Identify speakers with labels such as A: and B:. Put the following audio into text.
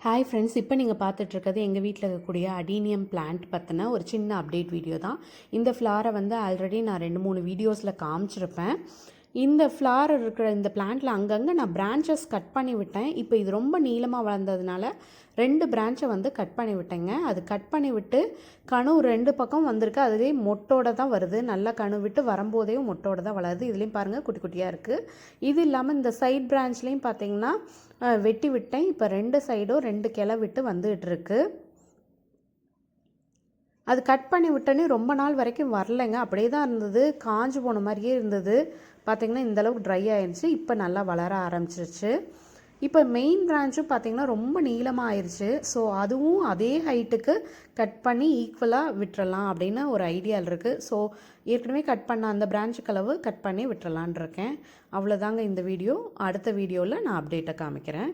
A: Hi friends, இப்போ நீங்கள் பார்த்துட்ருக்கிறது எங்கள் வீட்டில் இருக்கக்கூடிய அடீனியம் பிளான்ட் பற்றின ஒரு சின்ன அப்டேட் வீடியோ தான். இந்த ஃப்ளாரை ஆல்ரெடி நான் 2-3 வீடியோஸில் காமிச்சிருப்பேன். இந்த ஃப்ளார் இருக்கிற இந்த பிளான்ட்டில் அங்கங்கே நான் பிரான்ச்சஸ் கட் பண்ணி விட்டேன். இப்போ இது ரொம்ப நீளமாக வளர்ந்ததுனால 2 பிரான்ச்சை கட் பண்ணி விட்டேங்க. அது கட் பண்ணி விட்டு கணு 2 பக்கம் வந்திருக்கு. அதுவே மொட்டோட தான் வருது. நல்லா கணு விட்டு வரும்போதே மொட்டோட தான் வளருது. இதுலேயும் பாருங்கள் குட்டி குட்டியாக இருக்குது. இது இல்லாமல் இந்த சைட் பிரான்ச்லேயும் பார்த்தீங்கன்னா வெட்டி விட்டேன். இப்போ 2 சைடும் 2 கிளை விட்டு வந்துகிட்டு இருக்கு. அது கட் பண்ணி விட்டோன்னே ரொம்ப நாள் வரைக்கும் வரலைங்க. அப்படியே தான் இருந்தது, காஞ்சு போன மாதிரியே இருந்தது. பார்த்திங்கன்னா இந்தளவுக்கு ட்ரை ஆயிடுச்சு. இப்போ நல்லா வளர ஆரம்பிச்சிருச்சு. இப்போ மெயின் பிரான்ச்சும் பார்த்திங்கன்னா ரொம்ப நீளமாக ஆயிடுச்சு. ஸோ அதுவும் அதே ஹைட்டுக்கு கட் பண்ணி ஈக்குவலாக விட்டுறலாம் அப்படின்னு ஒரு ஐடியாவில் இருக்குது. ஸோ ஏற்கனவே கட் பண்ண அந்த பிரான்ச்சுக்கு அளவு கட் பண்ணி விட்டுறலான் இருக்கேன். அவ்வளோதாங்க இந்த வீடியோ. அடுத்த வீடியோவில் நான் அப்டேட்டை காமிக்கிறேன்.